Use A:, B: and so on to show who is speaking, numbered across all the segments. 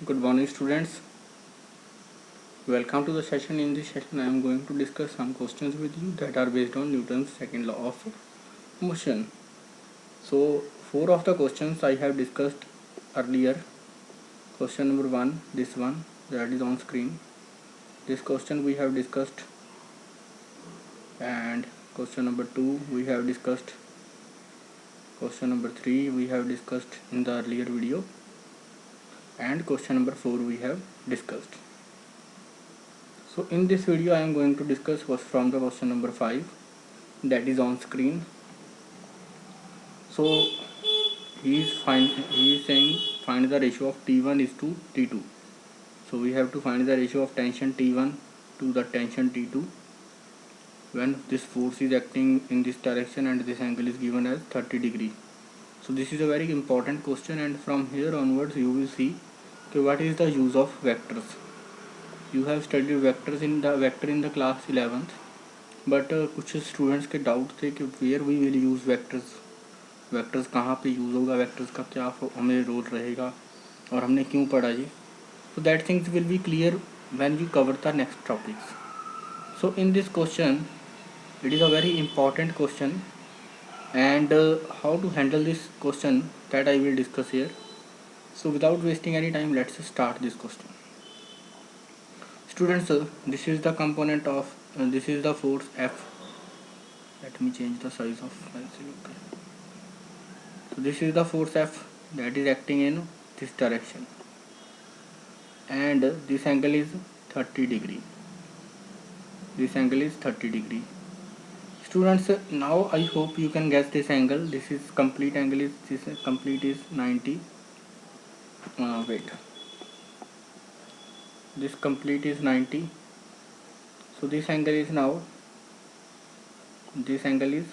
A: Good morning, students. Welcome to the session. In this session, I am going to discuss some questions with you that are based on Newton's second law of motion. So, four of the questions I have discussed earlier. Question number one, this one that is on screen. This question we have discussed, and question number two we have discussed. Question number three we have discussed in the earlier video, and question number four we have discussed. So in this video I am going to discuss was from the question number 5 that is on screen. So he is saying find the ratio of T1 is to T2. So we have to find the ratio of tension T1 to the tension T2 when this force is acting in this direction and this angle is given as 30 degree. So this is a very important question, and from here onwards you will see what is the use of vectors. You have studied vector in the class 11th, but कुछ students के doubt थे कि where we will use vectors कहाँ पे use होगा, vectors का क्या हमें रोल रहेगा और हमने क्यों पढ़ा ये. So that things will be clear when you cover the next topics. So in this question it is a very important question, and how to handle this question that I will discuss here. So without wasting any time, let's start this question. Students, this is the component of this is the force F. Let me change the size of pencil. Okay. So this is the force F that is acting in this direction, and this angle is 30 degree. This angle is 30 degree. Students, now I hope you can guess this angle. This is complete angle is this complete is 90. Wait. This complete is 90. So this angle is now. This angle is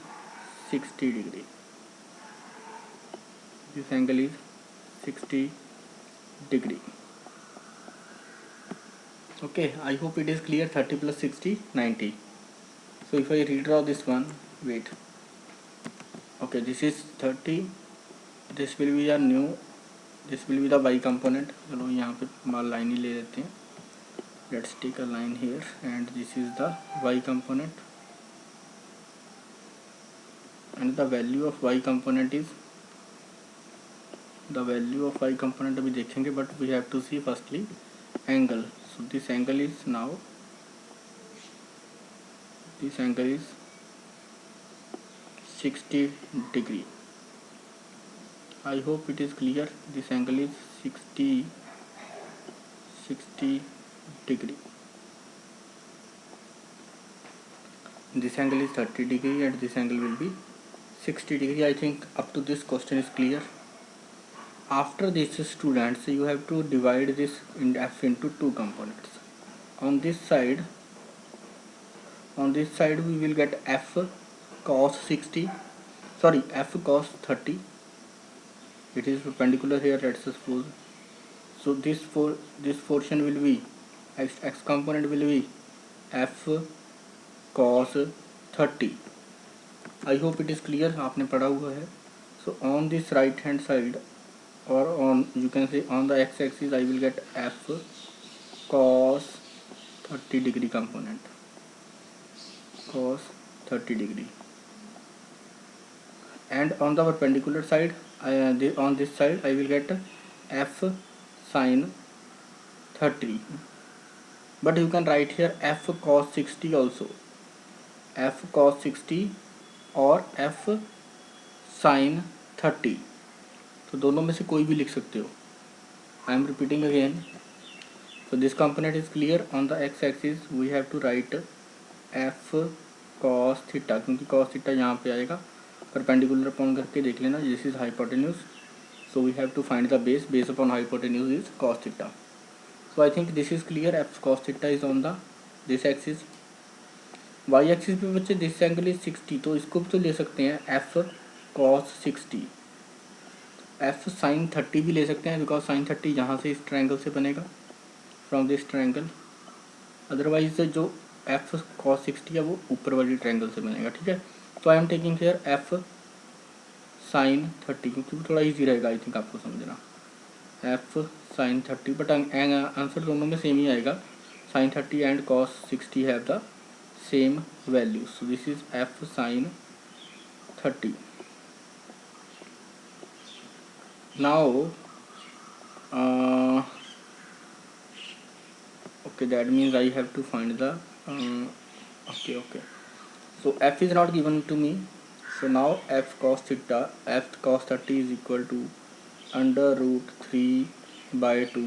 A: 60 degree. This angle is 60 degree. Okay, I hope it is clear. 30 plus 60, 90. So if I redraw this one, wait. Okay, this is 30. This will be a new. This will be the y component. चलो यहाँ पे माल line ही ले लेते हैं. Let's take a line here, and this is the y component, and the value of y component is अभी देखेंगे, but we have to see firstly angle. So this angle is now. This angle is 60 degree. I hope it is clear. This angle is 60 degree. This angle is 30 degree and this angle will be 60 degree. I think up to this question is clear. After this, students, you have to divide this in F into two components. On this side we will get F cos 60, sorry, F cos 30. It is perpendicular here, let's suppose. So this portion will be x component will be F cos 30. I hope it is clear. आपने पढ़ा हुआ है. So on this right hand side, or on, you can say on the x axis, I will get F cos 30 degree component. Cos 30 degree. And on the perpendicular side, on this side I will get F sin 30. But you can write here F cos 60 also. F cos 60 और F sin 30. तो दोनों में से कोई भी लिख सकते हो. I am repeating again. So this component is clear. On the x axis we have to write F cos theta, क्योंकि cos theta यहाँ पे आएगा. परपेंडिकुलर अपॉन करके देख लेना. This is hypotenuse. So we have to find the base. Base upon hypotenuse is cos theta. So I think this is clear. F cos theta is on the this axis. Y axis पे बच्चे this angle is 60, तो इसको भी तो ले सकते हैं F cos 60. F sin 30 भी ले सकते हैं, बिकॉज sin 30 यहाँ से इस ट्रायंगल से बनेगा, फ्रॉम दिस ट्रायंगल. अदरवाइज जो F cos 60 है वो ऊपर वाली ट्रायंगल से बनेगा. ठीक है. तो आई am taking here F sin 30, क्योंकि थोड़ा इजी रहेगा आई थिंक आपको समझना. F sin 30, बट आंसर दोनों में सेम ही आएगा. sin 30 and cos 60 have the same value, so this is f sin 30. Now okay, that means I have to find the okay, so f is not given to me, so now f cos 30 is equal to under root 3 by 2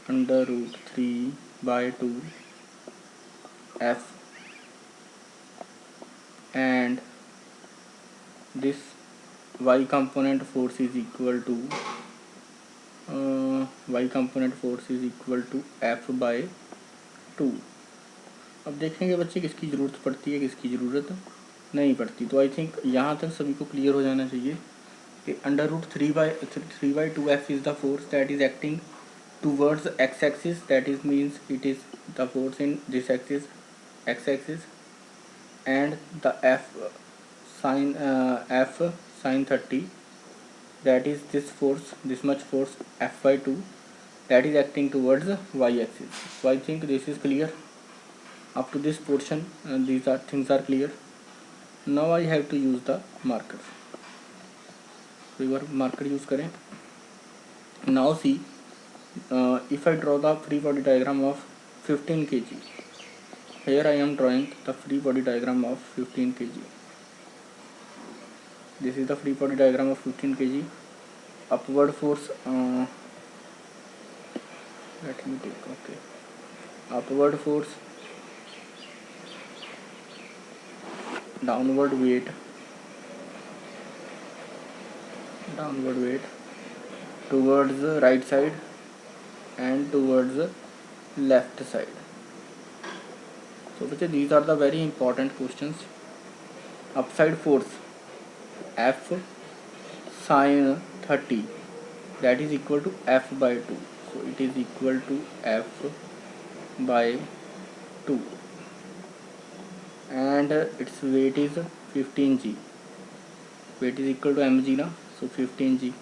A: under root 3 by 2 f, and this y component force is equal to f by 2. अब देखेंगे बच्चे किसकी ज़रूरत पड़ती है, किसकी ज़रूरत नहीं पड़ती. तो आई थिंक यहाँ तक सभी को क्लियर हो जाना चाहिए कि under root 3/2 F is the force that is acting towards x axis, that is means it is the force in this axis, x axis, and the f sin 30, that is this force, this much force f by 2, that is acting towards y axis. So I think this is clear up to this portion, and these are things are clear. Now I have to use the marker. So your marker use करें. Now see, if I draw the free body diagram of 15 kg, here I am drawing the free body diagram of 15 kg. This is the free body diagram of 15 kg. Upward force, let me take, okay, upward force, downward weight towards the right side and towards the left side. So these are the very important questions. Upside force f sin 30, that is equal to f by 2, so it is equal to f by 2, and its weight is 15g. Weight is equal to mg na, so 15g.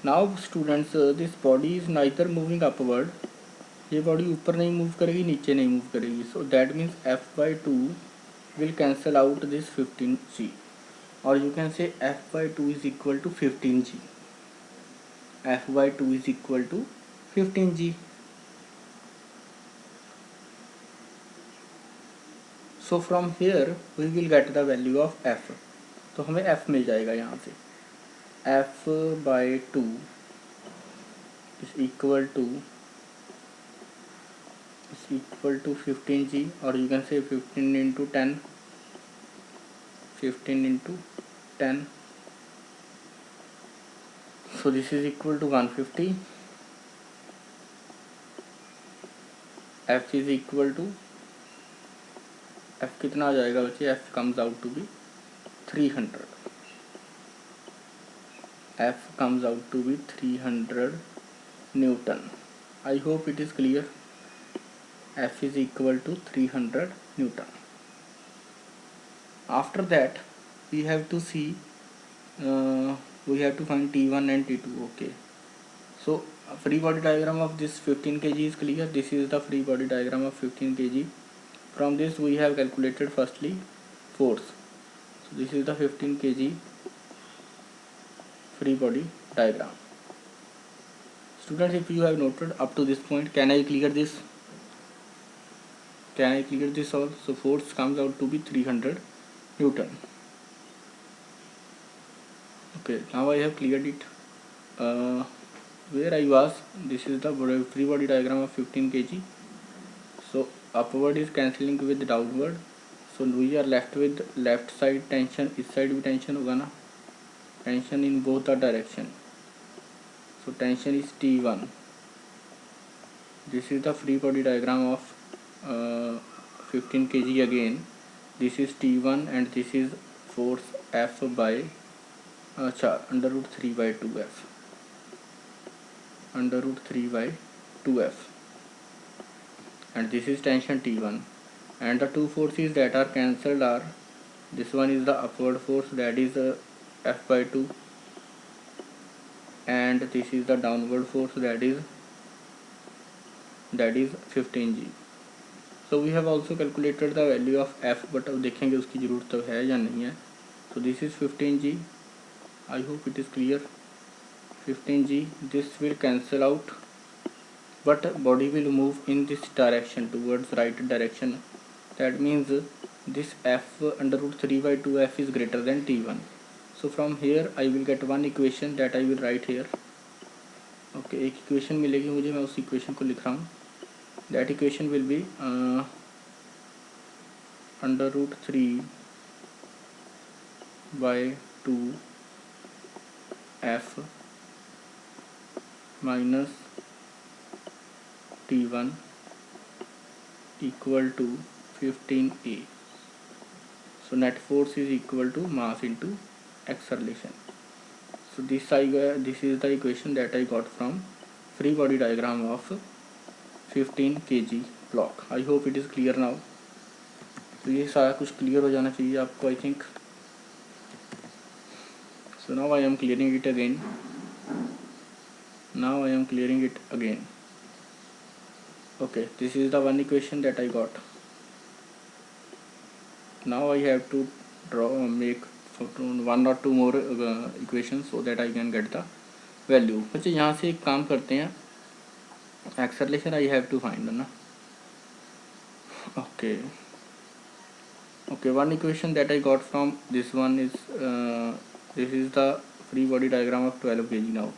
A: Now students, this body is neither moving upward, ये body ऊपर नहीं move करेगी, नीचे नहीं move करेगी, सो that means f by 2 will cancel out this 15g, or you can say f by 2 is equal to 15g. f by 2 is equal to 15g. So from here we will get the value of f. तो हमें f मिल जाएगा यहाँ से. f by 2 is equal to 15g, or you can say 15 into 10. So this is equal to 150. f is equal to, f कितना आ जाएगा बच्चे, f comes out to be 300. f comes out to be 300 Newton. I hope it is clear. F is equal to 300 Newton. After that we have to see, we have to find T1 and T2. Okay, so free body diagram of this 15 kg is clear. This is the free body diagram of 15 kg. From this we have calculated firstly force. So this is the 15 kg free body diagram. Students, if you have noted up to this point, can I clear this? Can I clear this all? So force comes out to be 300 Newton. Okay, now I have cleared it. Where I was, this is the free body diagram of 15 kg. So upward is cancelling with downward, so we are left with left side tension. इस side भी tension होगा ना, tension in both the direction. So tension is T1. This is the free body diagram of 15 kg again. This is T1 and this is force F by under root 3 by 2F. Under root 3 by 2F. And this is tension T1. And the two forces that are cancelled are, this one is the upward force, that is F by 2. and this is the downward force, that is 15g. So we have also calculated the value of F, but अब देखेंगे उसकी ज़रूरत तो है या नहीं है. So this is 15g. I hope it is clear. 15g. This will cancel out, but body will move in this direction, towards right direction. That means this F under root 3 by 2F is greater than T1. So from here I will get one equation that I will write here. Okay, एक equation मिलेगी मुझे, मैं उस equation को लिख रहा हूँ. That equation will be under root 3 by 2 F minus T1 equal to 15A. So net force is equal to mass into acceleration. So this is the equation that I got from free body diagram of 15 kg block. I hope it is clear now. तो ये सारा कुछ clear हो जाना चाहिए आपको, I think. So now I am clearing it again. Okay, this is the one equation that I got. Now I have to make one or two more equations so that I can get the value. अच्छा, यहाँ से एक काम करते हैं, acceleration I have to find ना. Okay, one equation that I got from this one is this is the free body diagram of 12 kg. Now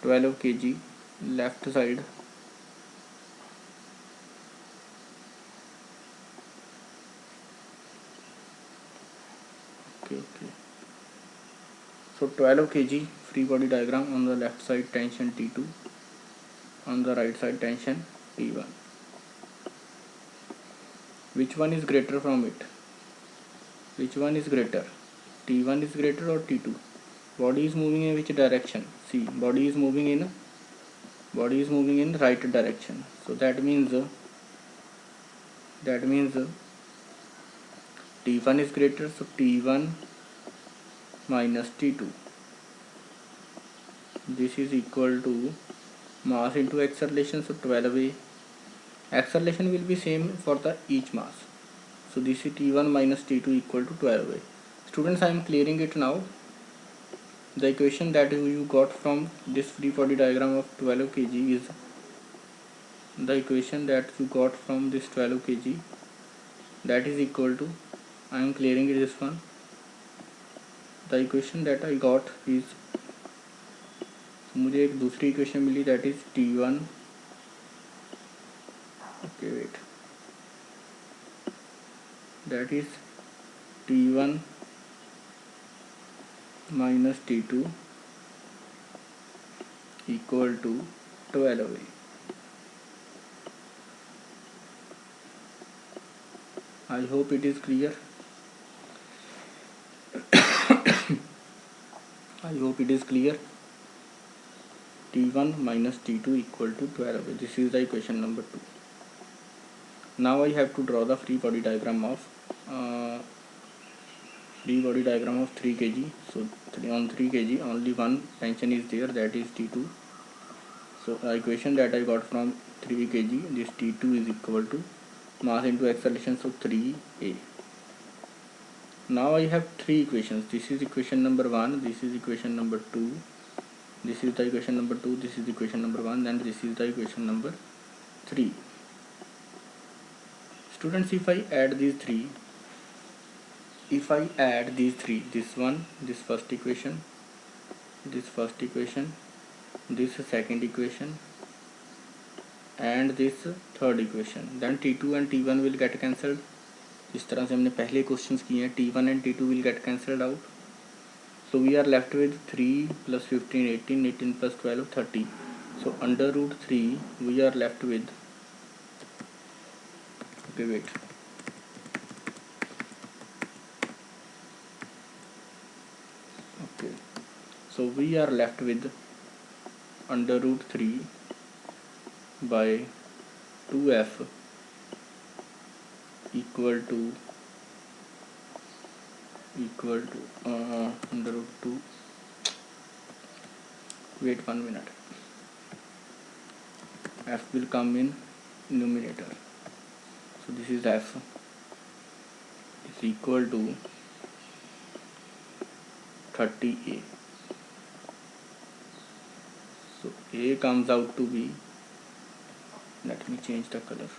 A: 12 kg left side, okay. So 12 kg free body diagram, on the left side tension T2, on the right side tension T1. Which one is greater from it? Which one is greater? T1 is greater or T2? Body is moving in which direction? See, body is moving in right direction. So that means T1 is greater. So T1 minus T2. This is equal to mass into acceleration. So 12A. Acceleration will be same for the each mass. So this is T1 minus T2 equal to 12A. Students, I am clearing it now. The equation that you got from this free body diagram of 12 kg is the equation that you got from this 12 kg, that is equal to, I am clearing this one. The equation that I got is, मुझे एक दूसरी equation मिली, that is T1. Okay, wait. That is T1 minus T2 equal to 12A. I hope it is clear. I hope it is clear. T1 minus T2 equal to 12A. This is the equation number 2. Now I have to draw the free body diagram of 3 kg. So on 3 kg only one tension is there, that is T2. So the equation that I got from 3 kg, this T2 is equal to mass into acceleration, so 3A. Now I have three equations. This is equation number 1, this is equation number 2, this is the equation number 2, this is equation number 1, and this is the equation number 3. Students, if I add these three, this one, this first equation, this second equation, and this third equation, then T2 and T1 will get cancelled. जिस तरह से हमने पहले questions किए हैं, T1 and T2 will get cancelled out. So we are left with 3 plus 15, 18, 18 plus 12, 30. So under root 3 we are left with, okay, wait. Okay, so we are left with under root 3 by 2F equal to under root 2 wait 1 minute. F will come in numerator, so this is F is equal to 30A. So A comes out to be, let me change the color.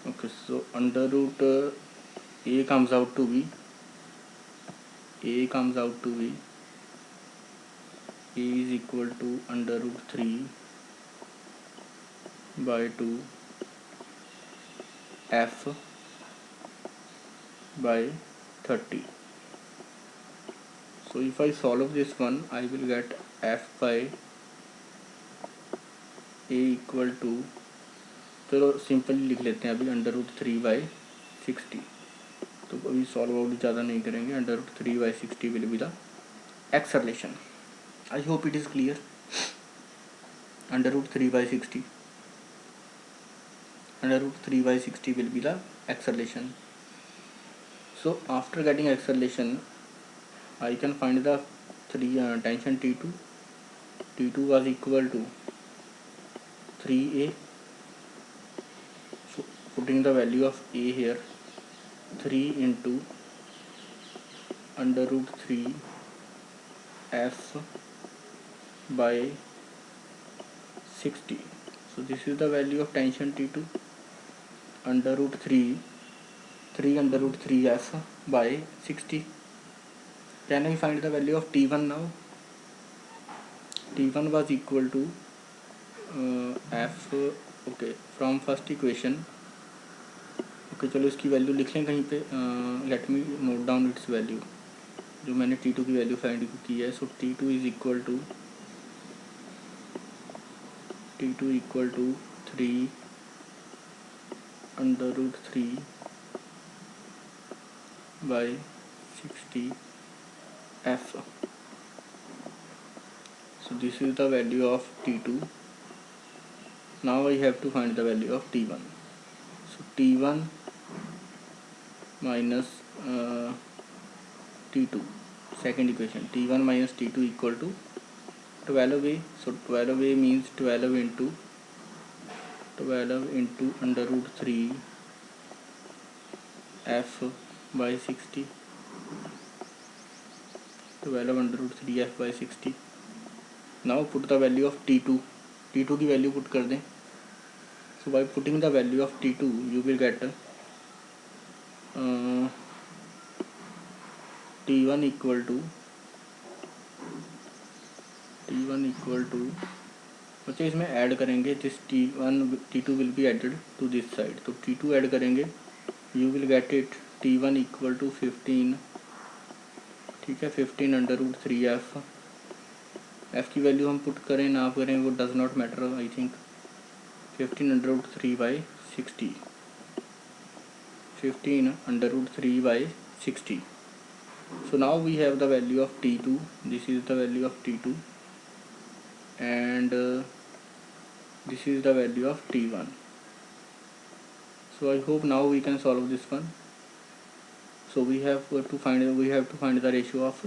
A: Okay, so under root A comes out to be A is equal to under root 3 by 2 F by 30. So if I solve this one, I will get F by A equal to, चलो simply लिख लेते हैं अभी, under root 3/60. तो अभी solve out ज़्यादा नहीं करेंगे. Under root 3/60 will be the acceleration. I hope it is clear. Under root 3/60 will be the acceleration. So after getting acceleration, I can find the tension T2. T2 was equal to 3A. So putting the value of A here, 3 into under root 3 F by 60. So this is the value of tension T2, under root 3 under root 3 F by 60. Can I find the value of T1 now? T1 was equal to F, okay, from first equation. Okay, चलो इसकी value लिख लें कहीं पे. Let me note down its value, जो मैंने T2 की value find की है. So T2 is equal to 3 under root 3 by 60 F. So this is the value of T2. Now I have to find the value of T1. So T1 minus T2, second equation, T1 minus T2 equal to 12A. So 12A means 12 into under root 3 F by 60. 12 under root 3 F by 60. Now put the value of T2 की value put कर दें. So by putting the value of T2, you will get T1 equal to बच्चे इसमें add करेंगे. This T2 will be added to this side. तो T2 add करेंगे, you will get it T1 equal to 15. ठीक है, 15 under root 3 F की value हम put करें ना करें वो does not matter. I think 15 under root 3 by 60. 15 under root 3 by 60. So now we have the value of T2. This is the value of T2, and this is the value of T1. So I hope now we can solve this one. So we have to find the ratio of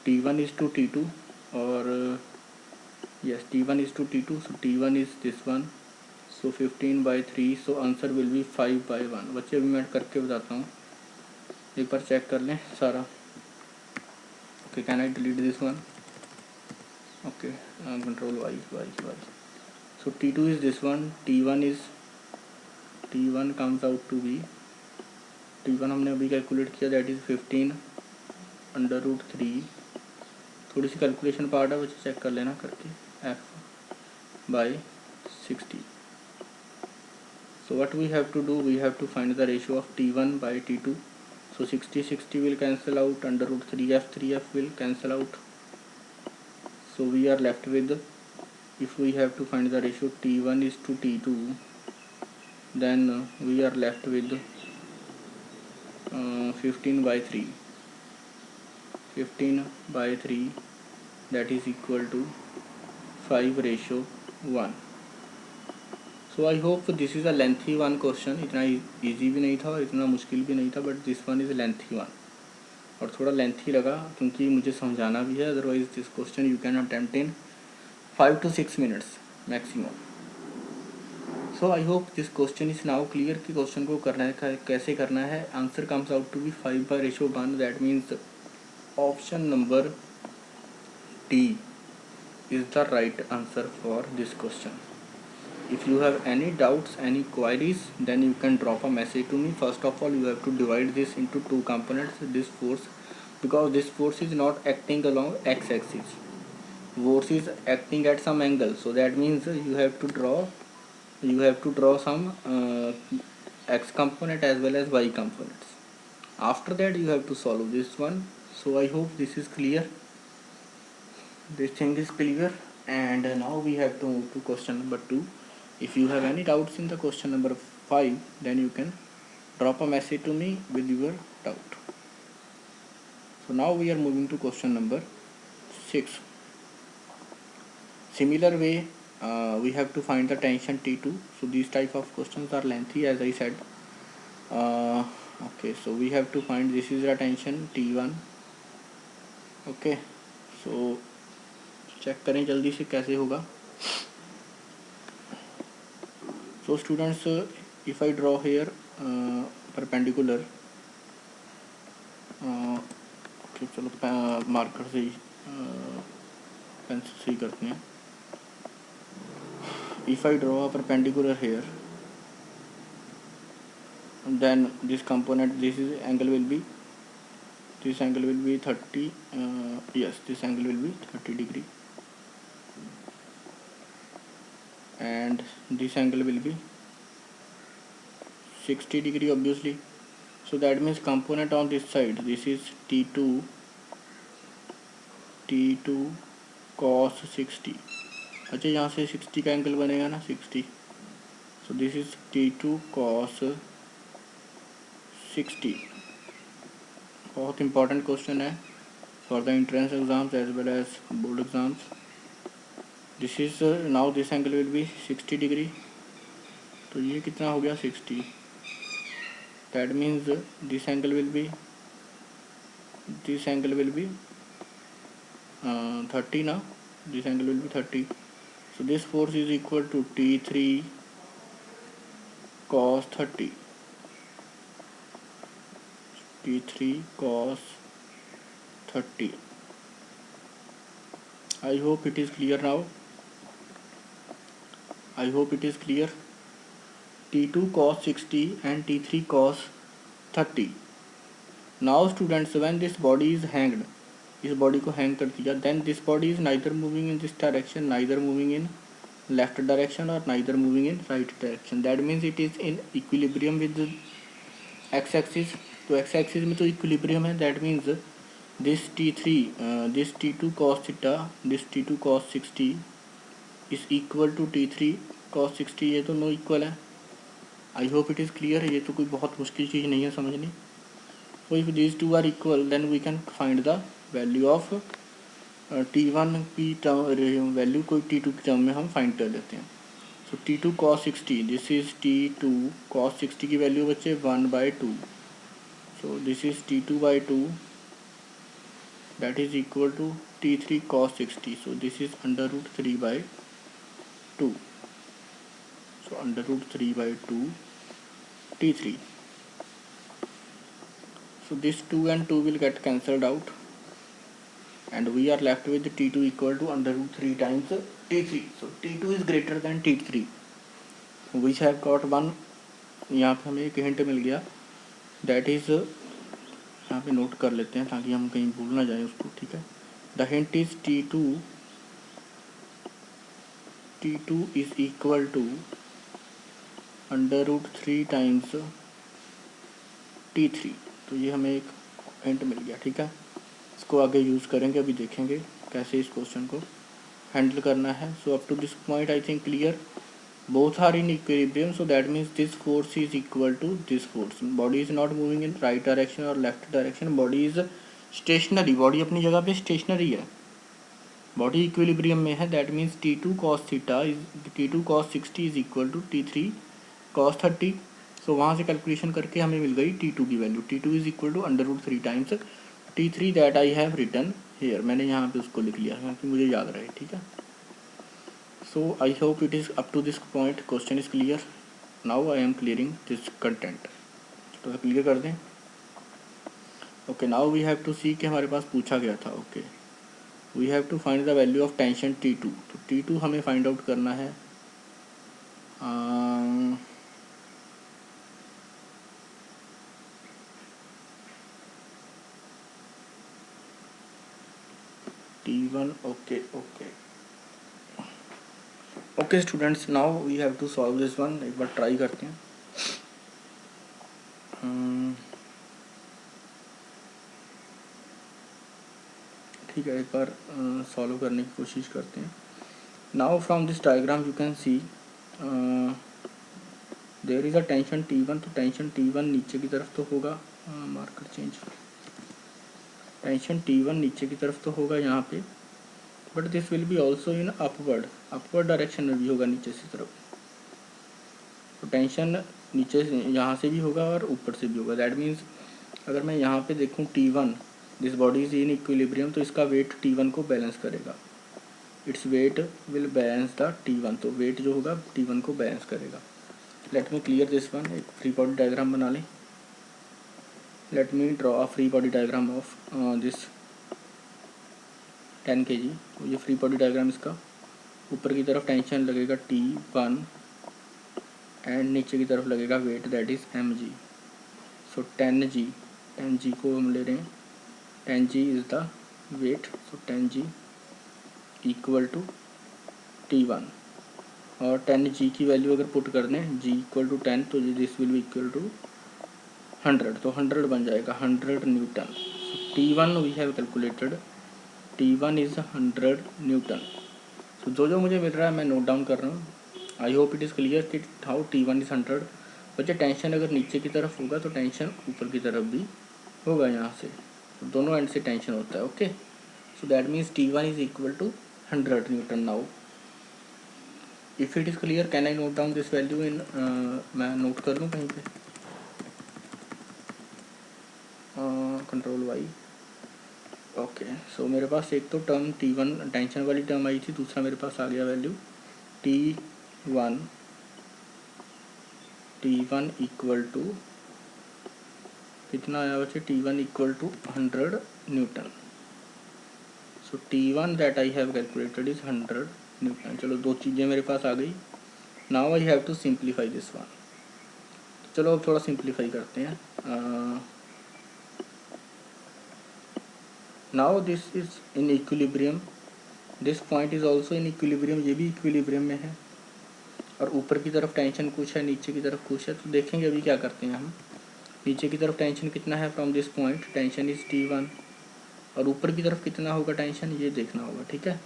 A: T1 is to T2, or yes, T1 is to T2. So T1 is this one. So 15 by 3. So answer will B 5/1. बच्चे अभी मैं करके बताता हूँ, एक बार check कर लें सारा. Okay, can I delete this one? Okay, control Y. So T2 is this one. T1 comes out to be, T1 हमने अभी कैलकुलेट किया, दैट इज़ 15 अंडर रूट 3. थोड़ी सी कैलकुलेशन पार्ट है, बच्चे चेक कर लेना करके. F by 60. So what we have to do, we have to find the ratio of T1 by T2. So 60 will cancel out, under root 3F will cancel out. So we are left with, if we have to find the ratio T1 is to T2, then we are left with 15 by 3. 15 by 3 that is equal to 5:1. So I hope this is a lengthy one question. इतना easy भी नहीं था और इतना मुश्किल भी नहीं था, but this one is lengthy one. और थोड़ा लेंथी लगा क्योंकि मुझे समझाना भी है. Otherwise this question you can attempt in 5 to 6 minutes maximum. So I hope this question is now clear कि क्वेश्चन को करना है कैसे करना है. Answer comes out to be 5:1. That means option number D is the right answer for this question. If you have any doubts, any queries, then you can drop a message to me. First of all, you have to divide this into two components. This force, because this force is not acting along x-axis, force is acting at some angle, so that means you have to draw some x component as well as y components. After that you have to solve this one. So I hope this is clear, this thing is clear. And now we have to move to question number 2. If you have any doubts in the question number 5, then you can drop a message to me with your doubt. So now we are moving to question number 6. Similar way, we have to find the tension T2. So these type of questions are lengthy, as I said. Okay, so we have to find, this is the tension T1. Okay, so चेक करें जल्दी से कैसे होगा. So students, if I draw here perpendicular, okay चलो marker से ही pencil से ही करते हैं. If I draw a perpendicular here, then this component, this is angle will be, this angle will be 30, yes, this angle will be 30 degree, and this angle will be 60 degree obviously. So that means component on this side, this is T2 cos 60. अच्छा, यहाँ से 60 का angle बनेगा ना, 60. So this is T2 cos 60. बहुत important question है for the entrance exams as well as board exams. This is now this angle will be 60 degree. तो ये कितना हो गया, 60. That means this angle will be 30 ना, this angle will be 30. So this force is equal to T3 cos 30. T3 cos 30. I hope it is clear now. I hope it is clear. T2 cos 60 and T3 cos 30. Now students, when this body is hanged, इस body को hang कर दिया, then this body is neither moving in this direction, neither moving in left direction, or neither moving in right direction. That means it is in equilibrium with the x axis. तो x axis में तो equilibrium है. That means this T3, this T2 cos theta, this T2 cos 60 is equal to T3 cos 60. ये तो no equal है. आई hope it is clear. ये तो कोई बहुत मुश्किल चीज़ नहीं है समझनी. So if these two are equal, then we can find the value of T1 की टर्म वैल्यू कोई T2 की टर्म में हम फाइंड कर लेते हैं. So T2 cos 60, this is T2 cos 60 की वैल्यू बच्चे 1/2. So this is T2/2, that is equal to T3 cos 60. So this is under root 3/2. So under root 3/2 T3. So this 2 and 2 will get cancelled out, and we are left with T2 equal to under root 3 times T3. So T2 is greater than T3. We have got one, यहाँ पे हमें एक hint मिल गया. That is, यहाँ पे note कर लेते हैं ताकि हम कहीं भूल ना जाए उसको. ठीक है. The hint is T2 is equal to under root 3 times T3. तो ये हमें एक हिंट मिल गया. ठीक है. इसको आगे यूज़ करेंगे, अभी देखेंगे कैसे इस क्वेश्चन को हैंडल करना है. So up to this point I think clear. Both are in equilibrium, so that means this force is equal to this force. Body is not moving in right direction or left direction. Body is stationary. Body अपनी जगह पे stationary है. Body equilibrium में है, that means T2 cos theta is T2 cos 60 is equal to T3 cos 30। So वहाँ से calculation करके हमें मिल गई T2 की value. T2 is equal to √3 times T3 that I have written here. मैंने यहाँ पे उसको लिख लिया क्योंकि मुझे याद रहे, ठीक है। So I hope it is up to this point question is clear. Now I am clearing this content, तो क्लियर कर दें। Okay, now we have to see कि हमारे पास पूछा गया था। Okay, we have to find the value of tension T2। तो T2 हमें फाइंड आउट करना है T1। Okay students, now we have to solve this one. एक बार ट्राई करते हैं। ठीक है, एक बार सॉल्व करने की कोशिश करते हैं। Now from this diagram you can see there is a tension T1। तो टेंशन T1 नीचे की तरफ तो होगा, मार्कर चेंज। टेंशन T1 नीचे की तरफ तो होगा यहाँ पे, but this will B also in upward direction में भी होगा नीचे की तरफ। तो टेंशन नीचे से यहाँ से भी होगा और ऊपर से भी होगा। दैट मीन्स अगर मैं यहाँ पे देखूँ T1, this body is in equilibrium, तो इसका वेट T1 को बैलेंस करेगा। Its weight will balance the T1। तो वेट जो होगा T1 को बैलेंस करेगा। Let me clear this one. एक फ्री बॉडी डायग्राम बना लें। Let me draw a free body diagram of this 10 kg। तो ये फ्री बॉडी डायग्राम इसका, ऊपर की तरफ टेंशन लगेगा T1 एंड नीचे की तरफ लगेगा weight that is mg। So 10g को हम ले रहे हैं, 10g is the weight. So 10g equal to T1, और 10g की वैल्यू अगर पुट कर दें g इक्वल टू 10, तो this will be equal to 100। तो 100 बन जाएगा, 100 newton. T1 we have calculated, T1 is 100 newton. तो जो मुझे मिल रहा है मैं नोट डाउन कर रहा हूँ। आई होप इट इज़ क्लियर कि हाउ T1 इज़ 100। बच्चे टेंशन अगर नीचे की तरफ होगा तो टेंशन ऊपर की तरफ भी होगा यहाँ से, तो दोनों एंड से टेंशन होता है। Okay, so that means T1 is equal to 100 newton. Now if it is clear can I note down this value in, मैं नोट कर लूँ कहीं पे, कंट्रोल वाई। ओके, सो मेरे पास एक तो टर्म T1 टेंशन वाली टर्म आई थी, दूसरा मेरे पास आ गया वैल्यू T1 इक्वल टू कितना आया बच्चे, T1 equal to 100 newton. So T1 that I have calculated is 100 newton. चलो दो चीज़ें मेरे पास आ गई। Now I have to simplify this one. चलो अब थोड़ा सिंप्लीफाई करते हैं। Now this is in equilibrium, this point is also in equilibrium, ये भी इक्विलिब्रियम में है, और ऊपर की तरफ टेंशन कुछ है, नीचे की तरफ कुछ है। तो देखेंगे अभी क्या करते हैं हम। नीचे की तरफ टेंशन कितना है from this point, tension is T1, और ऊपर की तरफ कितना होगा टेंशन, ये देखना होगा। ठीक है,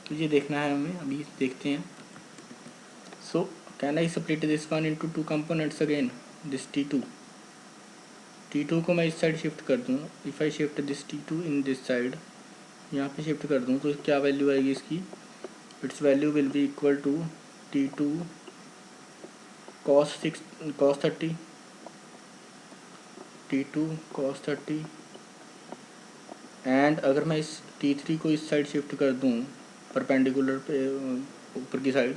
A: तो ये देखना है हमें, अभी देखते हैं। So can I split this one into two components again, this T2 को मैं इस साइड शिफ्ट कर दूँ। If I shift this T2 in this side, यहाँ पे शिफ्ट कर दूँ, तो क्या वैल्यू आएगी इसकी, its value will be equal to T2 cos 30, T2 cos 30। And अगर मैं इस T3 को इस साइड शिफ्ट कर दूँ परपेंडिकुलर पे, ऊपर की साइड,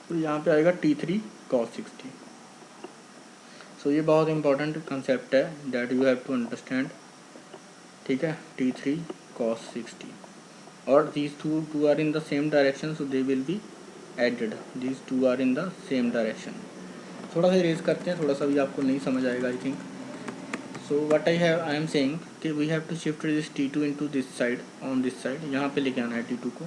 A: तो यहाँ पे आएगा T3 cos 60। सो ये बहुत इंपॉर्टेंट कंसेप्ट है that you have to understand. ठीक है, T3 cos 60, और these two are in the same direction, so they will be added। these two are in the same direction। थोड़ा सा erase करते हैं, थोड़ा सा भी आपको नहीं समझ आएगा I think. So what I am saying कि we have to shift this T2 into this side, on this side, यहाँ पे लेके आना है T2 को,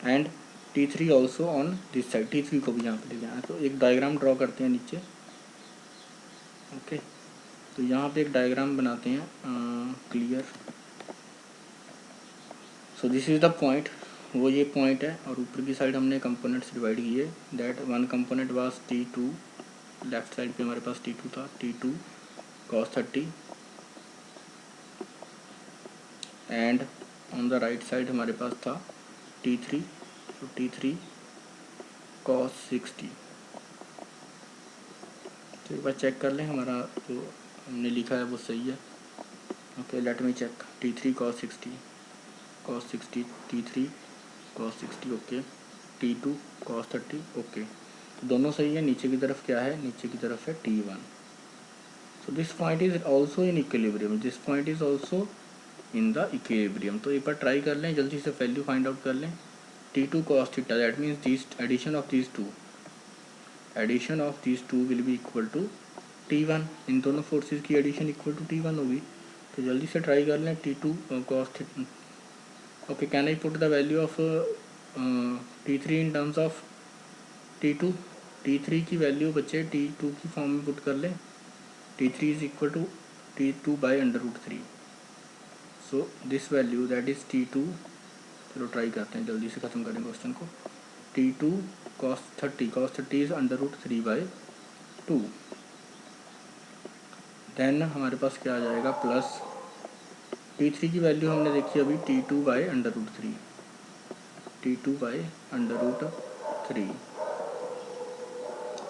A: and T3 also on this side, T3 को भी यहाँ पे लेके आना है। तो एक डायग्राम ड्रॉ करते हैं नीचे। ओके, तो यहाँ पे एक डायग्राम बनाते हैं clear. So this is the point, वो ये पॉइंट है, और ऊपर की साइड हमने कंपोनेंट्स डिवाइड किए। That one component was T2, left side पे हमारे पास T2 था, T2 cos 30, and on the right side हमारे पास था T3, तो T3 cos 60। तो एक बार चेक कर लें हमारा जो हमने लिखा है वो सही है। Okay, let me check. T3 cos 60 T3 cos 60 okay. T2 cos 30 okay, तो दोनों सही है। नीचे की तरफ क्या है, नीचे की तरफ है T1। So this point is also in equilibrium, this point is also in the equilibrium. तो एक बार ट्राई कर लें, जल्दी से वैल्यू फाइंड आउट कर लें। T2 cos theta, that means this addition of these two will be equal to T1। इन दोनों फोर्सेस की एडिशन इक्वल टू T1 होगी। तो जल्दी से ट्राई कर लें। T2 cos theta, okay, can I put the value of T3 in terms of T2। T3 की वैल्यू बच्चे T2 की फॉर्म में पुट कर लें। T3 is equal to T2 by √3। So this value that is T2, चलो try करते हैं, जल्दी से ख़त्म करें क्वेश्चन को। T2 cos 30 is √3/2। देन हमारे पास क्या आ जाएगा, प्लस T3 की वैल्यू हमने देखी अभी T2 बाई √3,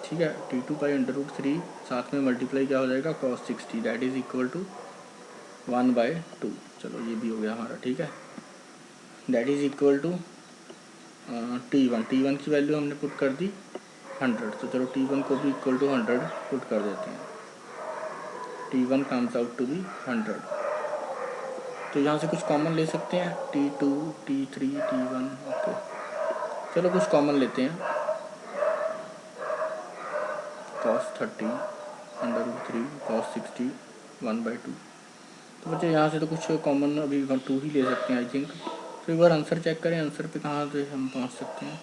A: ठीक है। T2 बाई √3 साथ में मल्टीप्लाई क्या हो जाएगा, cos 60, that is equal to 1/2। चलो ये भी हो गया हमारा, ठीक है। That is equal to T1 की वैल्यू हमने पुट कर दी 100, तो चलो T1 को भी इक्वल टू 100 पुट कर देते हैं। T1 comes out to B 100। तो यहाँ से कुछ कॉमन ले सकते हैं, T2 T3 T1, ओके। चलो कुछ कॉमन लेते हैं, cos 30 √3 cos 60 1/2। तो बच्चे यहाँ से तो कुछ कॉमन अभी 2 ही ले सकते हैं आई थिंक। तो एक बार आंसर चेक करें, आंसर पे कहाँ से हम पहुँच सकते हैं।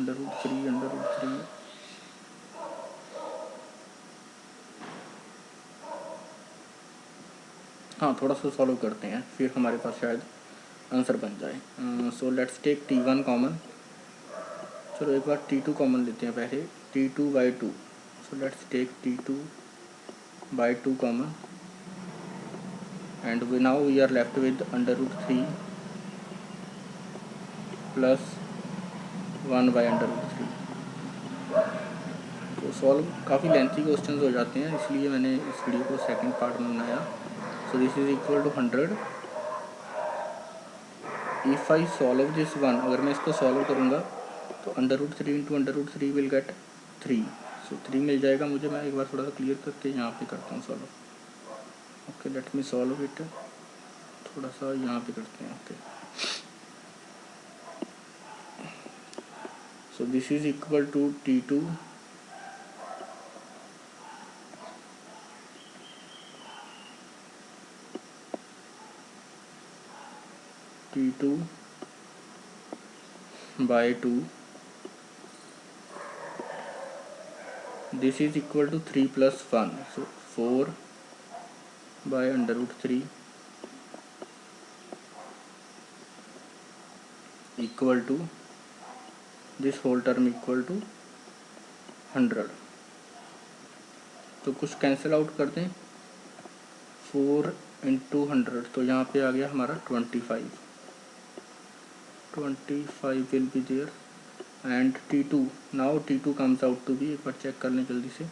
A: √3 हाँ, थोड़ा सा सॉल्व करते हैं, फिर हमारे पास शायद आंसर बन जाए। So let's take T1 common. चलो एक बार T2 कॉमन लेते हैं पहले, T2/2। So let's take T2/2 common, and now we are left with √3 plus 1/√3। तो सॉल्व काफ़ी लेंथी क्वेश्चन हो जाते हैं, इसलिए मैंने इस वीडियो को सेकंड पार्ट में बनाया। So this is equal to 100। If I solve this one, अगर मैं इसको सॉल्व करूँगा तो √3 इंटू √3 विल गेट 3। सो 3 मिल जाएगा मुझे। मैं एक बार थोड़ा सा क्लियर करके यहाँ पे करता हूँ solve. Okay, let me solve it. थोड़ा सा यहाँ पे करते हैं, okay. So this is equal to T2 by 2, this is equal to 3 plus 1, so 4/√3 equal to this whole term equal to 100। तो कुछ कैंसिल आउट कर दें, 4 इंटू 100, तो यहाँ पे आ गया हमारा 25 will be there. And T2, now T2 comes out to be, एक बार चेक कर लें जल्दी से।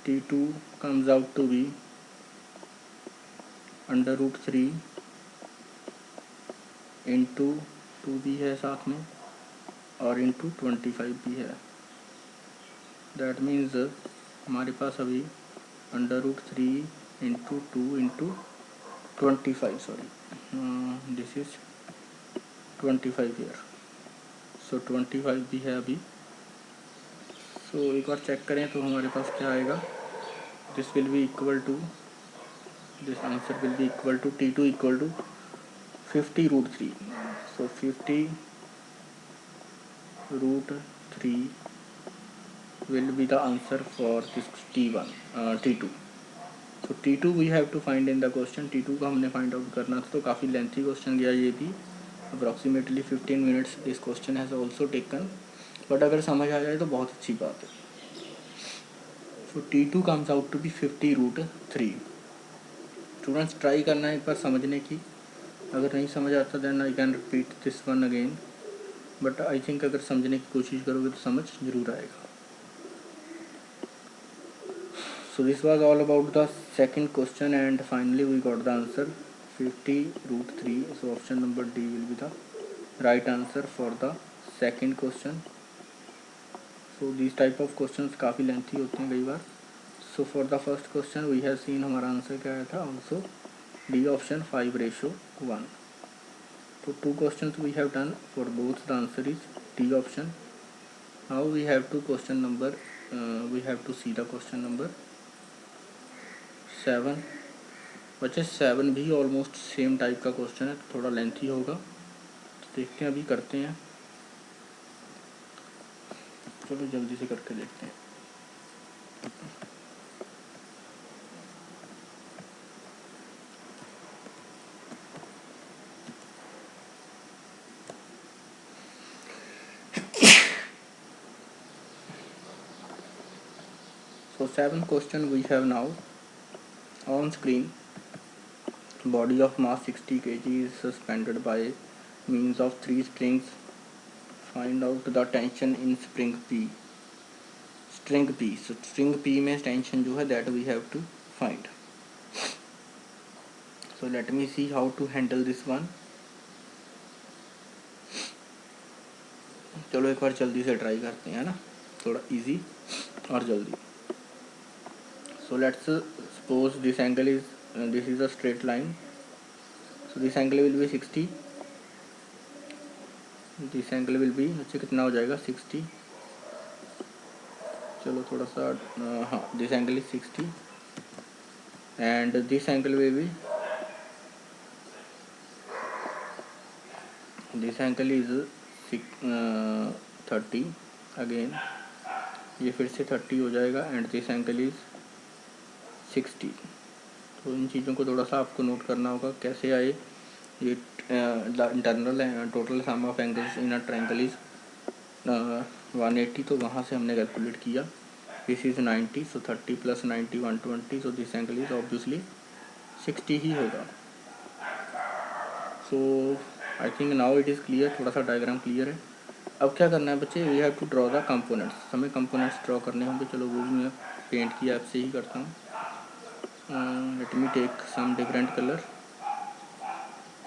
A: T2 comes out to be √3 into 2 भी है साथ में, और इंटू 25 भी है। दैट मीन्स हमारे पास अभी √3 into 2 into 25, sorry, this is 25 year. So 25 भी है अभी। सो एक बार चेक करें तो हमारे पास क्या आएगा, this will be equal to, this answer will be equal to T2 equal to 50√3। सो 50√3 will be the answer for this T2। तो T2 we have to find in the question। T2 का हमने फाइंड आउट करना था, तो काफ़ी lengthy question गया ये भी, approximately 15 minutes this question has also taken, but अगर समझ आ जाए तो बहुत अच्छी बात है। So T2 comes out to be 50√3। Students try करना है एक बार समझने की, अगर नहीं समझ आता then I can repeat this one again, but I think अगर समझने की कोशिश करोगे तो समझ जरूर आएगा। So this was all about the second question and finally we got the answer 50√3. So option number D will be the right answer for the second question. So these type of questions काफ़ी lengthy होते हैं कई बार। So for the first question we have seen हमारा answer क्या आया था, also D option 5:1. So 2 questions we have done, for both the answer is D option. Now we have to question number we have to see the question number 7। बच्चे 7 भी almost same type का question है, थोड़ा lengthy होगा, तो देखते हैं अभी करते हैं। चलो जल्दी से करके देखते हैं। So 7 question we have now on screen. Body of mass 60 kg is suspended by means of 3 strings. Find out the tension in string P. String P. So string P में tension जो है that we have to find. So let me see how to handle this one. चलो एक बार जल्दी से try करते हैं, है ना, थोड़ा इजी और जल्दी। So let's suppose this angle is this is a straight line. So this angle will be 60. This angle will be अच्छा कितना हो जाएगा 60। चलो थोड़ा सा हाँ, this angle is 60 and this angle will be this angle is 30 again, ये फिर से 30 हो जाएगा एंड दिस एंगल इज 60। तो इन चीज़ों को थोड़ा सा आपको नोट करना होगा कैसे आए ये internal total sum of angles in a triangle is 180, तो वहाँ से हमने कैलकुलेट किया this is 90, so 30 + 90 120, so this angle is obviously 60 ही होगा। So I think now it is clear, थोड़ा सा डायग्राम क्लियर है। अब क्या करना है बच्चे, we have to draw the components, हमें कंपोनेंट्स ड्रॉ करने होंगे। चलो वो भी मैं पेंट की ऐप से ही करता हूँ। Let me take some different colour,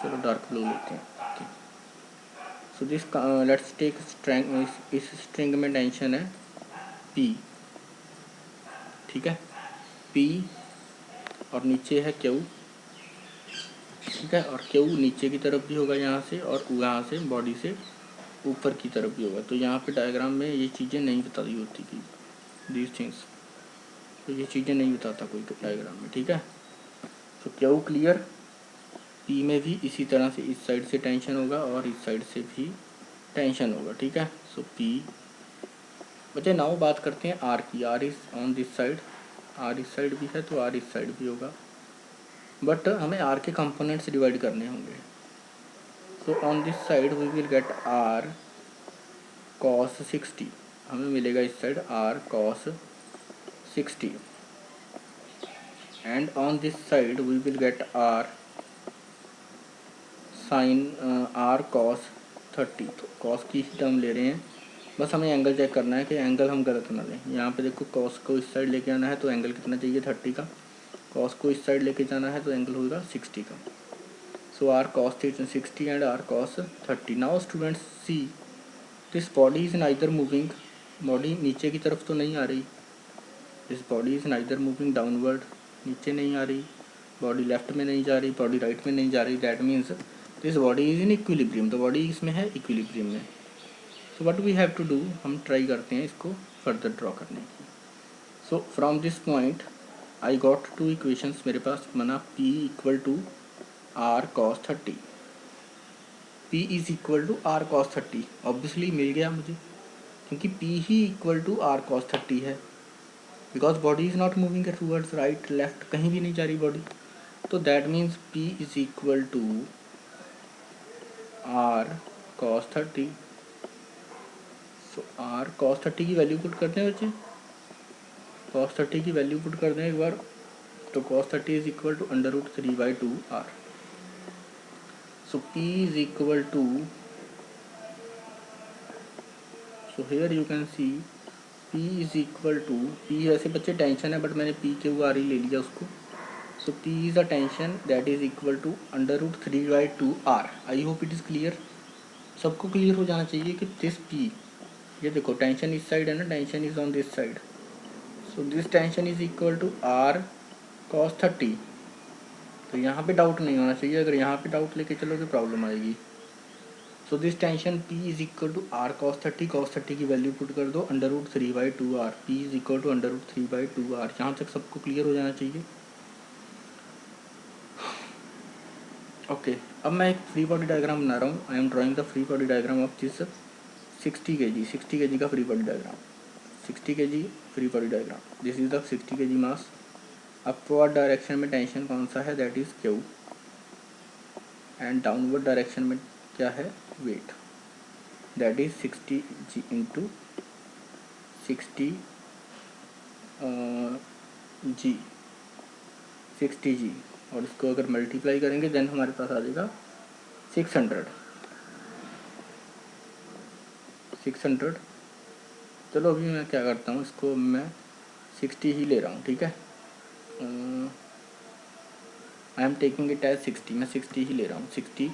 A: चलो डार्क ब्लू लेते हैं। So this let's take string, इस स्ट्रिंग में टेंशन है P, ठीक है, P और नीचे है Q, ठीक है, और Q नीचे की तरफ भी होगा यहाँ से और यहाँ से बॉडी से ऊपर की तरफ भी होगा। तो यहाँ पे डायग्राम में ये चीज़ें नहीं बताई होती कि दीज थिंग्स, तो ये चीज़ें नहीं बताता कोई डायग्राम में, ठीक है। तो Q क्लियर, P में भी इसी तरह से इस साइड से टेंशन होगा और इस साइड से भी टेंशन होगा, ठीक है। सो P बच्चे नाउ बात करते हैं R की। R is on this side, R इस साइड भी है तो R इस साइड भी होगा, बट हमें R के कंपोनेंट्स डिवाइड करने होंगे। So on this side we will get R cos 60, हमें मिलेगा इस side R cos 60 and on this side we will get R sin R cos 30। तो cos की ही टर्म ले रहे हैं, बस हमें एंगल चेक करना है कि एंगल हम गलत ना लें। यहाँ पे देखो cos को इस साइड लेके आना है तो एंगल कितना चाहिए 30 का, cos को इस साइड लेके जाना है तो एंगल होगा 60 का। सो R cos 60 and R cos 30। Now students see this body is neither moving, body नीचे की तरफ तो नहीं आ रही, this body is neither moving downward, नीचे नहीं आ रही, बॉडी लेफ्ट में नहीं जा रही, बॉडी राइट में नहीं जा रही, that means this body is in equilibrium, तो बॉडी इसमें है इक्विलिब्रियम में। So what we have to do, हम ट्राई करते हैं इसको फर्दर ड्रॉ करने की। So from this point I got two equations मेरे पास बना, P = R cos 30, P is equal to R cos 30, obviously मिल गया मुझे क्योंकि P ही इक्वल टू R cos 30 है, because body is not moving towards right left, कहीं भी नहीं जा रही बॉडी, तो that means P is equal to R cos 30। So R cos 30 की वैल्यू पुट करते हैं बच्चे, cos 30 की वैल्यू पुट करते हैं एक बार, तो cos 30 is equal to under root 3 by 2 r. So p is equal to, so here you can see p is equal to, p वैसे बच्चे टेंशन है बट मैंने p के ऊ आर ही ले लिया उसको. So p is a tension that is equal to under root 3 by 2 r. I hope it is clear. सबको क्लियर हो जाना चाहिए कि दिस p, ये देखो टेंशन इस साइड है ना, tension is on this side. So this tension is equal to r cos 30. तो यहाँ पे डाउट नहीं होना चाहिए, अगर यहाँ पे डाउट लेके चलोगे प्रॉब्लम आएगी. So this tension p is equal to r cos 30. cos 30 की वैल्यू पुट कर दो under root 3 by 2 r. p is equal to under root 3 by 2 r. यहाँ तक सबको क्लियर हो जाना चाहिए. ओके अब मैं एक फ्री बॉडी डायग्राम बना रहा हूँ. I am drawing the free body diagram of this 60 kg का free body diagram. 60 kg free body diagram. This is the 60 kg mass. Upward direction में टेंशन कौन सा है, that is Q. And downward direction में क्या है, weight, that is 60 g into 60 g. और इसको अगर मल्टीप्लाई करेंगे देन हमारे पास आ जाएगा 600. चलो अभी मैं क्या करता हूँ, इसको मैं 60 ही ले रहा हूँ. ठीक है, I am taking it as 60. मैं 60 ही ले रहा हूँ. 60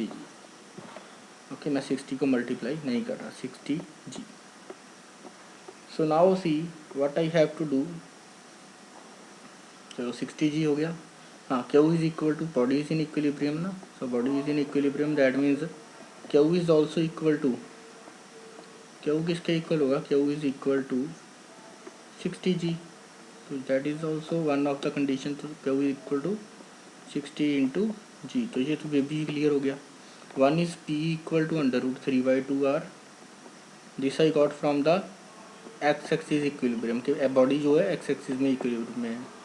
A: जी. ओके मैं 60 को मल्टीप्लाई नहीं कर रहा. 60 g. So now see what I have to do. चलो 60 जी हो गया. हाँ, Q is equal to, body is in equilibrium ना. So body is in equilibrium, that means Q is also equal to, Q किसके equal होगा, Q is equal to 60 g. तो that is also one of the condition. तो Q is equal to 60 into g. तो ये तो भी clear हो गया. One is P equal to under root 3 by 2 r. This I got from the X axis equilibrium, के body जो है एक्स एक्सिस में इक्विलिब्रियम में है.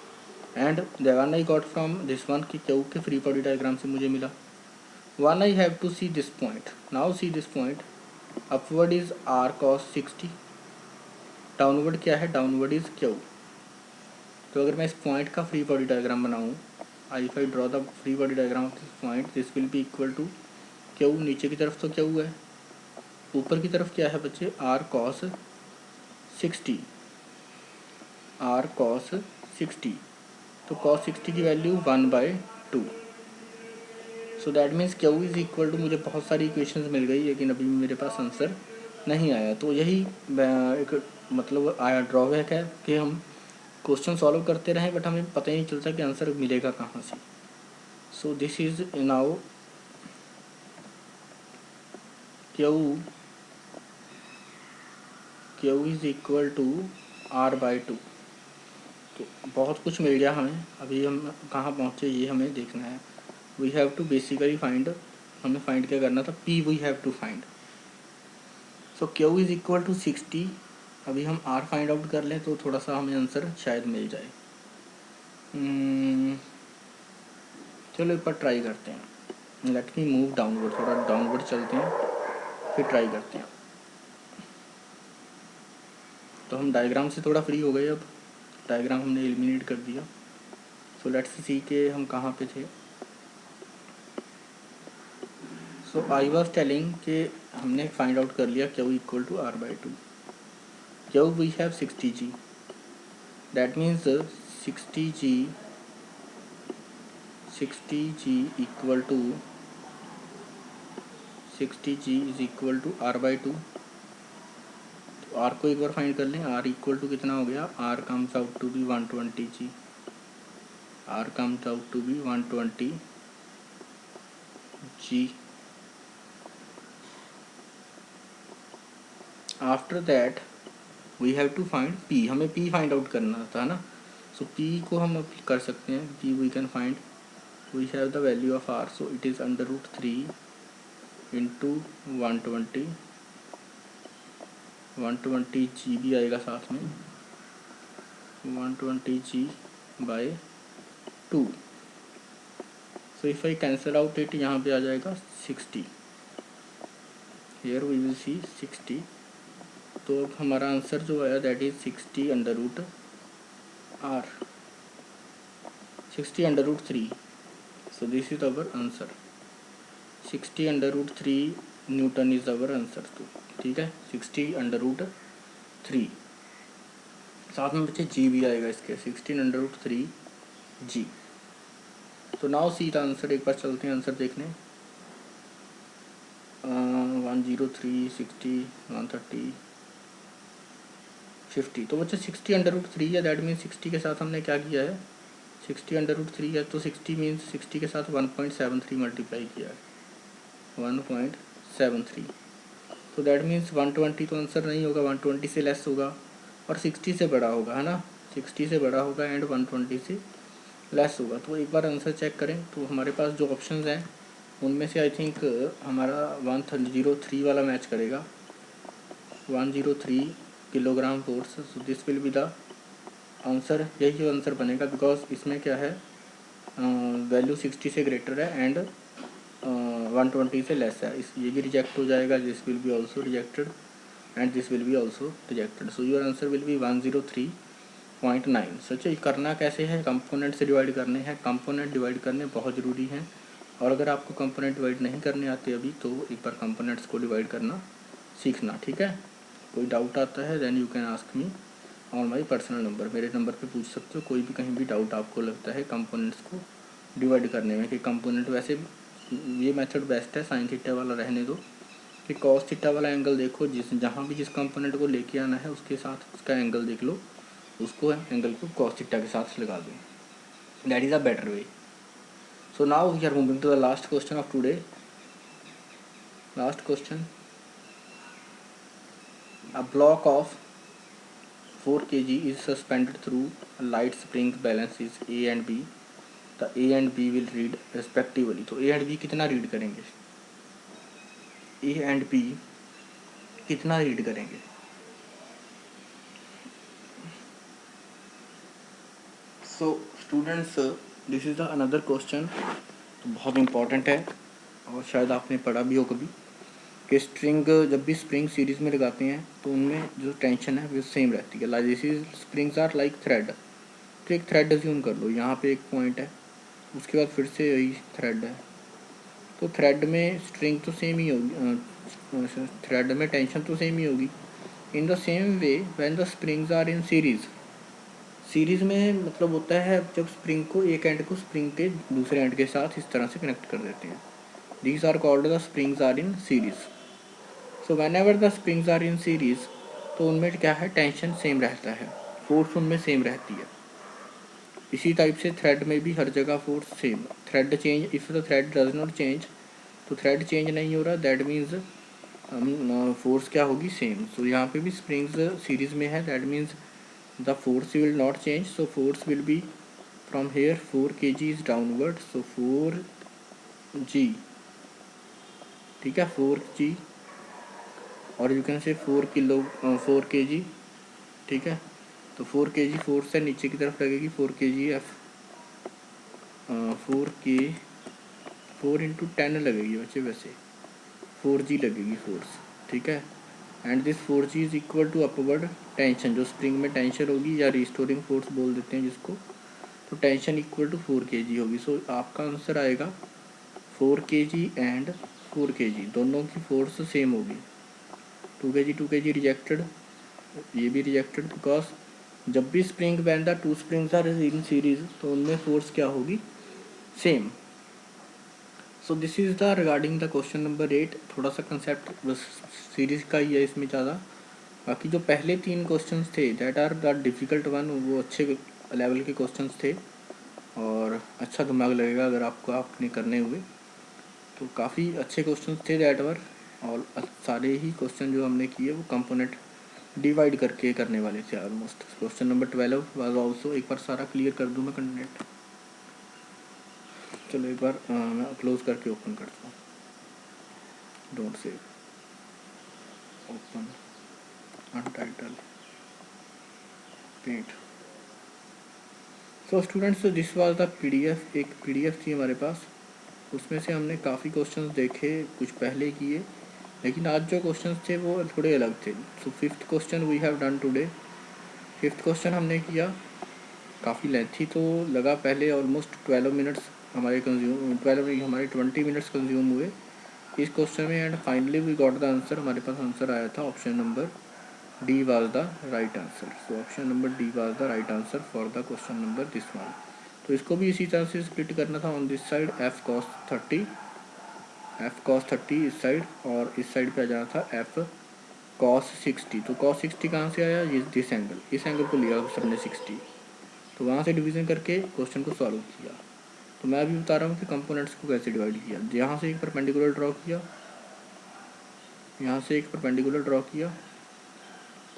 A: And the one I got from this one की क्यू के फ्री बॉडी डायग्राम से मुझे मिला. One I have to see this point. Now see this point. Upward is r cos 60. Downward क्या है, डाउनवर्ड इज क्यू. तो अगर मैं इस पॉइंट का फ्री बॉडी डायग्राम बनाऊँ, if I draw the free body diagram of this point, this will be equal to Q. नीचे की तरफ तो क्यू है, ऊपर की तरफ क्या है बच्चे, r cos 60. r cos 60. तो cos 60 की value 1/2. So that means Q is equal to, मुझे बहुत सारी इक्वेशंस मिल गई लेकिन अभी मेरे पास आंसर नहीं आया. तो यही एक मतलब आया ड्रॉबैक है कि हम क्वेश्चन सॉल्व करते रहें बट हमें पता ही नहीं चलता कि आंसर मिलेगा कहाँ से. So this is now Q is equal to r/2. तो बहुत कुछ मिल गया हमें. अभी हम कहाँ पहुँचे ये हमें देखना है. We have to basically find, हमें फाइंड क्या करना था, p we have to find. So Q is equal to 60. अभी हम r फाइंड आउट कर लें तो थोड़ा सा हमें आंसर शायद मिल जाए. चलो एक बार ट्राई करते हैं. लेट मी मूव डाउनवर्ड, थोड़ा डाउनवर्ड चलते हैं फिर ट्राई करते हैं. तो हम डायग्राम से थोड़ा फ्री हो गए. अब डायग्राम हमने एलिमिनेट कर दिया. सो लेट्स सी के हम कहाँ पे थे. सो आई वॉज टेलिंग कि हमने फाइंड आउट कर लिया Q equal to r/2. Q we have 60 g. That means 60 g equal to 60 g is equal to r/2. तो r को एक बार फाइंड कर लें. r इक्वल टू कितना हो गया, r comes out to be 120 g. r comes out to be 120 g. After that we have to find p. हमें p find out करना था ना. सो p को हम अब कर सकते हैं. p we can find, we have the value of r. So it is under root 3 into 120 g भी आएगा साथ में, 120 जी by 2. So if I cancel out it, यहाँ पे आ जाएगा 60. Here we will see 60. तो अब हमारा आंसर जो आया that is 60 under root r 60/3. So this is our answer. 60/3 newton is our answer. तो ठीक है, 60/3. साथ में बच्चे जी भी आएगा इसके, 16/3 जी. तो नाउ सी द आंसर. एक बार चलते हैं आंसर देखने. 103, 60, 130, 50. तो बच्चे 60/3 है, दैट मीन्स 60 के साथ हमने क्या किया है, 60/3 है तो 60 मीन्स 60 के साथ 1.73 मल्टीप्लाई किया है, 1.73. तो दैट मीन्स 120 तो आंसर नहीं होगा, 120 से लेस होगा और 60 से बड़ा होगा, है ना. 60 से बड़ा होगा एंड 120 से लेस होगा. तो एक बार आंसर चेक करें. तो हमारे पास जो ऑप्शंस हैं उनमें से आई थिंक हमारा 103 वाला मैच करेगा. 103 kilogram force. So this will be the answer. यही आंसर बनेगा बिकॉज इसमें क्या है, वैल्यू 60 से ग्रेटर है एंड 120 से लेस है. इस ये भी रिजेक्ट हो जाएगा. This will B also rejected and this will B also rejected. So your answer will B 103.9. सोचिए करना कैसे है, कंपोनेंट से डिवाइड करने हैं. कंपोनेंट डिवाइड करने बहुत ज़रूरी हैं और अगर आपको कंपोनेंट डिवाइड नहीं करने आते अभी तो एक बार कंपोनेंट्स को डिवाइड करना सीखना. ठीक है. कोई डाउट आता है then you can ask me on my personal number. मेरे नंबर पे पूछ सकते हो कोई भी कहीं भी डाउट आपको लगता है कंपोनेंट्स को डिवाइड करने में. कि कंपोनेंट वैसे ये मेथड बेस्ट है, साइन थीटा वाला रहने दो. कि कॉस थीटा वाला एंगल देखो, जहाँ भी जिस कंपोनेंट को लेके आना है उसके साथ उसका एंगल देख लो, उसको एंगल को कॉस थीटा के साथ लगा दो. That is a better way. So now we are moving to the last question of today. Last question. A block of 4 kg is suspended through a light spring balances A and B. The A and B will read respectively. तो A and B कितना read करेंगे? A and B कितना read करेंगे? So students, this is the another question. तो बहुत important है और शायद आपने पढ़ा भी हो कभी कि स्ट्रिंग जब भी स्प्रिंग सीरीज़ में लगाते हैं तो उनमें जो टेंशन है वो सेम रहती है. Like this is springs are like thread. तो एक थ्रेड अज्यूम कर लो, यहाँ पे एक पॉइंट है, उसके बाद फिर से यही थ्रेड है. तो थ्रेड में स्ट्रिंग तो सेम ही होगी, थ्रेड में टेंशन तो सेम ही होगी. In the same way when the springs are in series में मतलब होता है जब स्प्रिंग को एक एंड को स्प्रिंग के दूसरे एंड के साथ इस तरह से कनेक्ट कर देते हैं. These are called the springs are in series. So whenever the springs are in series तो उनमें क्या है, टेंशन सेम रहता है, फोर्स उनमें सेम रहती है. इसी टाइप से थ्रेड में भी हर जगह force same. Thread change, if the thread does not change, तो थ्रेड चेंज नहीं हो रहा, दैट मीन्स फोर्स क्या होगी, सेम. सो यहाँ पे भी स्प्रिंग्स सीरीज़ में है, that means the force will not change. So force will be from here 4 kg is downward. So 4g. ठीक है, 4g और यू कैन से 4 kg. ठीक है. तो 4 kg फोर्स है, नीचे की तरफ लगेगी 4 kg एफ. 4 इंटू 10 लगेगी बच्चे, वैसे 4g लगेगी फोर्स. ठीक है. And this 4g is equal to upward tension. जो स्प्रिंग में टेंशन होगी या रिस्टोरिंग फोर्स बोल देते हैं जिसको, तो टेंशन इक्वल टू 4 kg होगी. सो आपका आंसर आएगा 4 kg एंड 4 kg दोनों की फोर्स सेम होगी. 2 kg रिजेक्टेड, ये भी रिजेक्टेड बिकॉज जब भी spring when the two springs are in series तो उनमें फोर्स क्या होगी, same. So this is the regarding the question number 8. थोड़ा सा कंसेप्ट बस सीरीज़ का ही है इसमें ज़्यादा. बाकी जो पहले 3 क्वेश्चंस थे that are the difficult one, वो अच्छे लेवल के क्वेश्चंस थे और अच्छा दिमाग लगेगा अगर आपको आपने करने हुए. तो काफ़ी अच्छे क्वेश्चंस थे दैट वर. और सारे ही क्वेश्चन जो हमने किए वो कंपोनेंट डिवाइड करके करने वाले थे almost. Question number 12 was also. एक बार सारा क्लियर कर दूँ मैं कंटेंट. चलो एक बार मैं क्लोज करके ओपन करता हूँ. Don't save, open, untitled, paint. So students, this was the PDF. एक PDF थी हमारे पास, उसमें से हमने काफ़ी क्वेश्चंस देखे, कुछ पहले किए, लेकिन आज जो क्वेश्चंस थे वो थोड़े अलग थे. So 5th question we have done today. 5th question हमने किया काफ़ी लेंथी तो लगा, पहले ऑलमोस्ट 12 मिनट्स हमारे 20 मिनट्स कंज्यूम हुए इस क्वेश्चन में। And finally we got the answer, हमारे पास आंसर आया था option number D was the right answer. So option number D was the right answer for the question number this one. तो इसको भी इसी तरह से स्प्लिट करना था, on this side F cos 30 इस साइड, और इस साइड पे आ जाना था एफ कॉस 60। तो कॉस 60 कहाँ से आया, ये दिस एंगल, इस एंगल को लिया सर ने 60, तो वहाँ से डिवीज़न करके क्वेश्चन को सॉल्व किया। तो मैं अभी बता रहा हूँ कि कंपोनेंट्स को कैसे डिवाइड किया। यहाँ से एक परपेंडिकुलर ड्रॉ किया, यहाँ से एक परपेंडिकुलर ड्रॉ किया,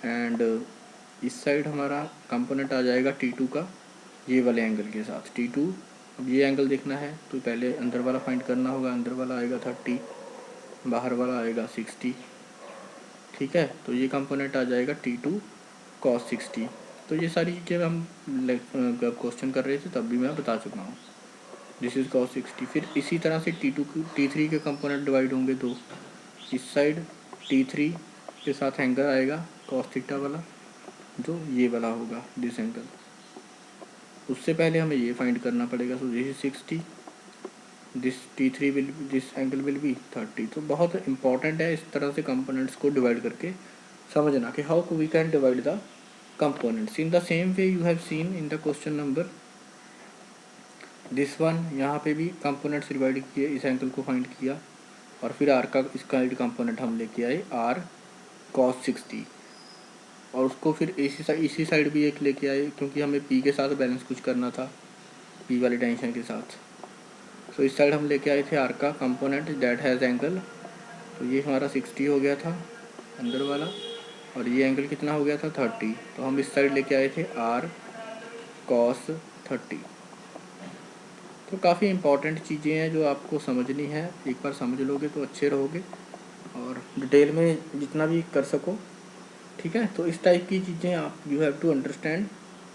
A: एंड इस साइड हमारा कंपोनेंट आ जाएगा T2 का ये वाले एंगल के साथ T2। अब ये एंगल देखना है तो पहले अंदर वाला फाइंड करना होगा। अंदर वाला आएगा 30, बाहर वाला आएगा 60, ठीक है। तो ये कंपोनेंट आ जाएगा T2 cos 60। तो ये सारी चीज़ें हम क्वेश्चन कर रहे थे तब भी मैं बता चुका हूँ। This is cos 60। फिर इसी तरह से T3 के कंपोनेंट डिवाइड होंगे दो। इस साइड T3 के साथ एंगल आएगा cos थीटा वाला, जो ये वाला होगा दिस एंगल। उससे पहले हमें ये फाइंड करना पड़ेगा। सो this is 60, this angle will be 30। तो बहुत इंपॉर्टेंट है इस तरह से कंपोनेंट्स को डिवाइड करके समझना कि how we can divide the components in the same way you have seen in the question number this one. यहाँ पे भी कंपोनेंट्स डिवाइड किए, इस एंगल को फाइंड किया, और फिर आर का इसका कंपोनेंट हम लेके आए आर cos 60, और उसको फिर इसी साइड भी एक लेके आए क्योंकि हमें पी के साथ बैलेंस कुछ करना था, पी वाली टेंशन के साथ। सो इस साइड हम लेके आए थे आर का कंपोनेंट दैट हैज़ एंगल, तो ये हमारा 60 हो गया था अंदर वाला, और ये एंगल कितना हो गया था 30। तो हम इस साइड लेके आए थे आर cos 30। तो काफ़ी इंपॉर्टेंट चीज़ें हैं जो आपको समझनी है, एक बार समझ लोगे तो अच्छे रहोगे और डिटेल में जितना भी कर सको, ठीक है। तो इस टाइप की चीज़ें आप यू हैव टू अंडरस्टैंड,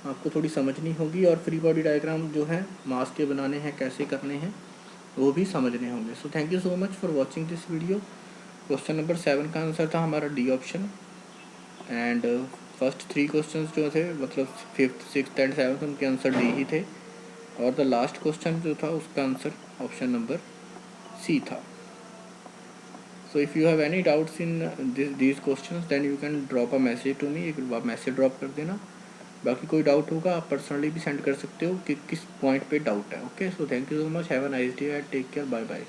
A: आपको थोड़ी समझनी होगी, और फ्री बॉडी डायग्राम जो है मास के बनाने हैं, कैसे करने हैं वो भी समझने होंगे। सो thank you so much for watching this video. Question number 7 का आंसर था हमारा D option, and first 3 questions जो थे मतलब 5th 6th एंड 7th उनके आंसर डी ही थे, और द लास्ट क्वेश्चन जो था उसका आंसर ऑप्शन नंबर सी था। So if you have any doubts in these questions then you can drop a message to me, एक मैसेज ड्रॉप कर देना। बाकी कोई डाउट होगा आप पर्सनली भी सेंड कर सकते हो कि किस पॉइंट पे डाउट है। Okay, so thank you so much, have a nice day, take care, bye bye.